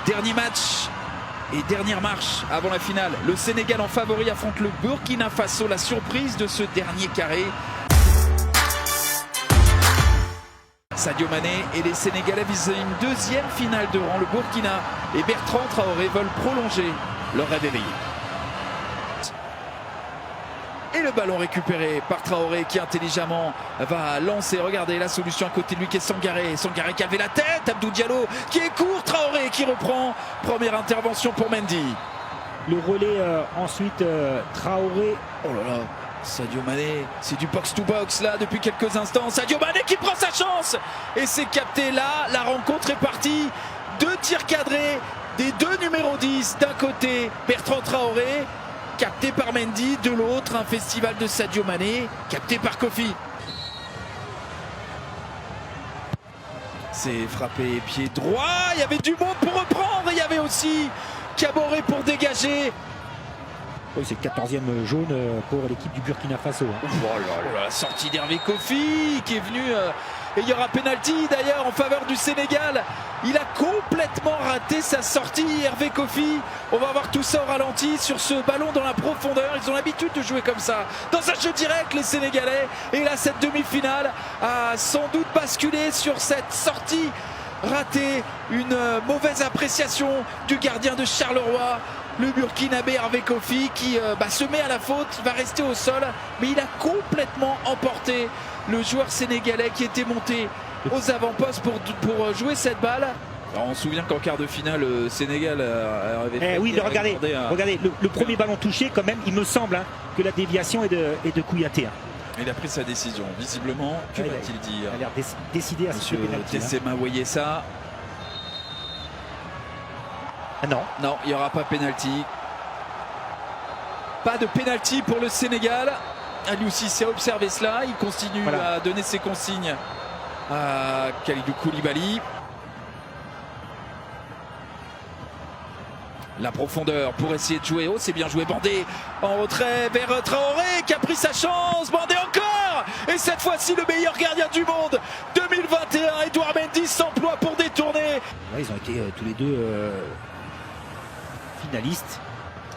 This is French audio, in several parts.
Dernier match et dernière marche avant la finale. Le Sénégal en favori affronte le Burkina Faso. La surprise de ce dernier carré. Sadio Mané et les Sénégalais visent une deuxième finale de rang. Le Burkina et Bertrand Traoré veulent prolonger leur rêve éveillé. Et le ballon récupéré par Traoré qui intelligemment va lancer. Regardez la solution à côté de lui qui est Sangaré. Sangaré qui avait la tête. Abdou Diallo qui est court. Traoré qui reprend. Première intervention pour Mendy. Le relais ensuite Traoré. Oh là là, Sadio Mané, c'est du box-to-box là depuis quelques instants. Sadio Mané qui prend sa chance. Et c'est capté là. La rencontre est partie. 2 tirs cadrés des 2 numéros 10. D'un côté Bertrand Traoré, capté par Mendy, de l'autre un festival de Sadio Mané, capté par Kofi. C'est frappé pied droit, il y avait du monde pour reprendre, il y avait aussi Kaboré pour dégager. Oui, c'est le 14e jaune pour l'équipe du Burkina Faso. Oh là là, la sortie d'Hervé Kofi qui est venu, et il y aura pénalty d'ailleurs en faveur du Sénégal. Il a complètement raté sa sortie, Hervé Kofi. On va voir tout ça au ralenti sur ce ballon dans la profondeur. Ils ont l'habitude de jouer comme ça, dans un jeu direct, les Sénégalais. Et là, cette demi-finale a sans doute basculé sur cette sortie ratée. Une mauvaise appréciation du gardien de Charleroi. Le Burkinabé Hervé Kofi qui se met à la faute, il va rester au sol, mais il a complètement emporté le joueur sénégalais qui était monté aux avant-postes pour jouer cette balle. Alors on se souvient qu'en quart de finale, le Sénégal avait... oui, mais regardez le premier ballon touché quand même, il me semble que la déviation est de Kouyaté. Il a pris sa décision, visiblement. Que va-t-il dire? Il a l'air décidé à Monsieur Tessema, voyez ça. Non, il n'y aura pas pénalty. Pas de pénalty pour le Sénégal. Aliou Cissé a observé cela. Il continue à donner ses consignes à Kalidou Koulibaly. La profondeur pour essayer de jouer. Oh, c'est bien joué. Bandé en retrait vers Traoré qui a pris sa chance. Bandé encore. Et cette fois-ci, le meilleur gardien du monde 2021, Edouard Mendy, s'emploie pour détourner. Ouais, ils ont été tous les deux finalistes.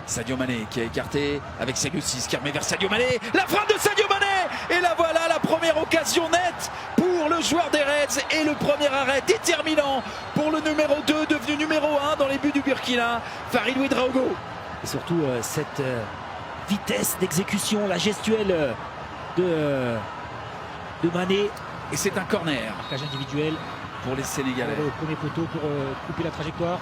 Sadio Mané qui est écarté avec Saliou Ciss qui remet vers Sadio Mané. La frappe de Sadio Mané. Et là voilà la première occasion nette pour le joueur des Reds. Et le premier arrêt déterminant pour le numéro 2, devenu numéro 1 dans les buts du Burkina, Farid Ouedraogo. Et surtout cette vitesse d'exécution, la gestuelle de Mané. Et c'est un corner. Marquage individuel pour les Sénégalais. Le premier poteau pour couper la trajectoire.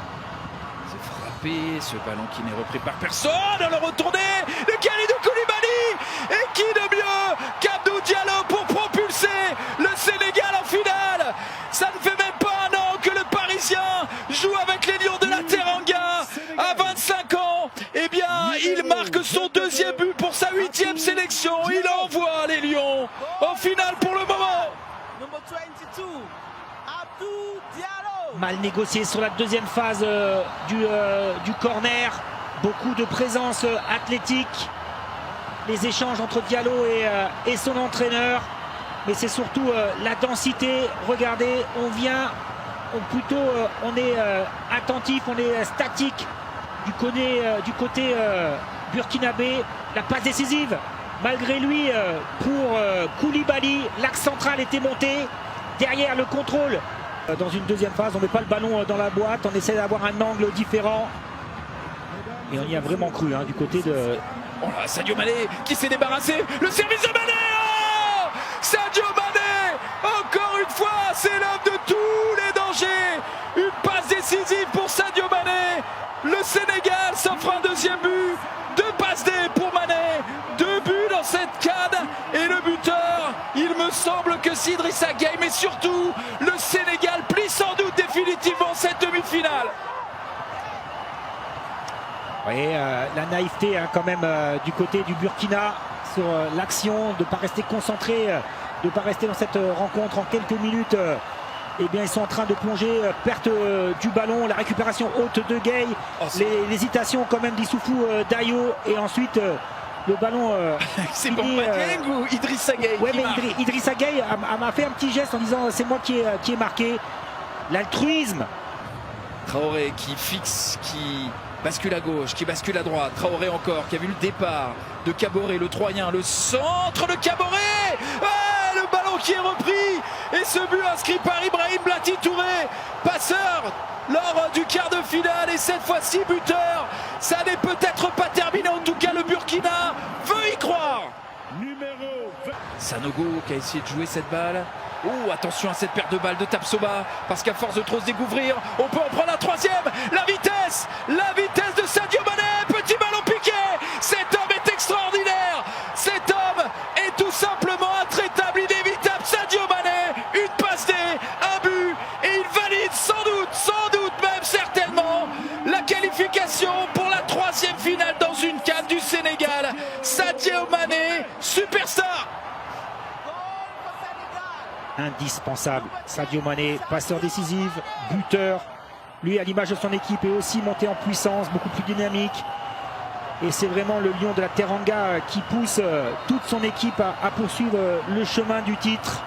C'est frappé, ce ballon qui n'est repris par personne. Le retourné de Kalidou Koulibaly. Et qui de mieux qu'Abdou Diallo pour propulser le Sénégal en finale. Ça ne fait même pas 1 an que le Parisien joue avec les Lions de la Teranga. À 25 ans, eh bien, il marque son 2e but pour sa 8e sélection. Il envoie les Lions en finale pour le moment. Mal négocié sur la 2e phase du corner. Beaucoup de présence athlétique. Les échanges entre Diallo et son entraîneur. Mais c'est surtout la densité. Regardez, on est attentif, on est statique du côté burkinabé. La passe décisive, malgré lui, pour Koulibaly. L'axe central était monté. Derrière le contrôle. Dans une 2e phase, on ne met pas le ballon dans la boîte, on essaie d'avoir un angle différent. Et on y a vraiment cru du côté de... Oh là, Sadio Mané qui s'est débarrassé. Le service de Mané. Oh, Sadio Mané, encore une fois, c'est l'homme de tous les dangers. Une passe décisive pour Sadio Mané. Le Sénégal s'offre un 2e but. 2 passes D pour Mané. 2 buts dans cette CAN. Et le buteur, il me semble que c'est Idrissa Gueye. Mais surtout, le Sénégal plie sans doute définitivement cette demi-finale. Vous voyez la naïveté quand même du côté du Burkina sur l'action, de ne pas rester concentré, de ne pas rester dans cette rencontre en quelques minutes. Eh bien, ils sont en train de plonger, perte du ballon, la récupération haute de Gueye, l'hésitation quand même d'Issoufou Dayo, et ensuite le ballon. C'est bon ou Idrissa Gueye? Ouais, mais Idrissa Gueye m'a fait un petit geste en disant c'est moi qui ai marqué. L'altruisme Traoré qui fixe, qui bascule à gauche, qui bascule à droite. Traoré encore, qui a vu le départ de Caboret, le Troyen, le centre de Caboret. Ah, le ballon qui est repris. Et ce but inscrit par Ibrahim Blati Touré, passeur lors du quart de finale. Et cette fois-ci buteur. Ça n'est peut-être pas terminé, en tout cas le Burkina veut y croire. Numéro 20. Sanogo qui a essayé de jouer cette balle. Oh, attention à cette perte de balle de Tapsoba, parce qu'à force de trop se découvrir, on peut en prendre la troisième. La vitesse de Sadio Mané. Petit ballon piqué. Cet homme est extraordinaire. Cet homme est tout simplement intraitable, inévitable. Sadio Mané, une passe D, un but, et il valide sans doute même certainement la qualification pour la troisième finale dans une CAN du Sénégal. Sadio Mané, superstar. Indispensable. Sadio Mané, passeur décisif, buteur. Lui, à l'image de son équipe, est aussi monté en puissance, beaucoup plus dynamique. Et c'est vraiment le lion de la Teranga qui pousse toute son équipe à poursuivre le chemin du titre.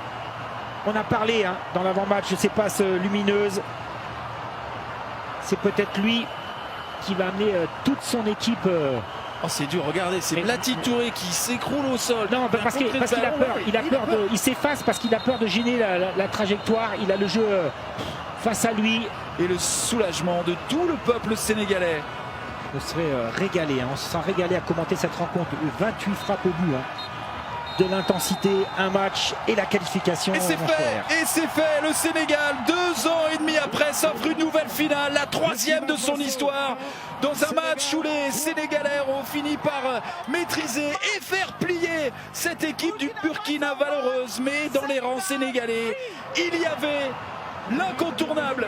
On a parlé dans l'avant-match de ces passes lumineuses. C'est peut-être lui qui va amener toute son équipe. Oh, c'est dur, regardez, c'est Blati Touré qui s'écroule au sol. Non, parce qu'il a peur, il s'efface parce qu'il a peur de gêner la trajectoire. Il a le jeu face à lui. Et le soulagement de tout le peuple sénégalais. On serait régalé, on se sent régalé à commenter cette rencontre. 28 frappes au but, de l'intensité, un match et la qualification. Et c'est fait, le Sénégal, 2 ans et demi après, s'offre une nouvelle finale, la troisième de son histoire, dans un match où les Sénégalais ont fini par maîtriser et faire plier cette équipe du Burkina valeureuse. Mais dans les rangs sénégalais, il y avait l'incontournable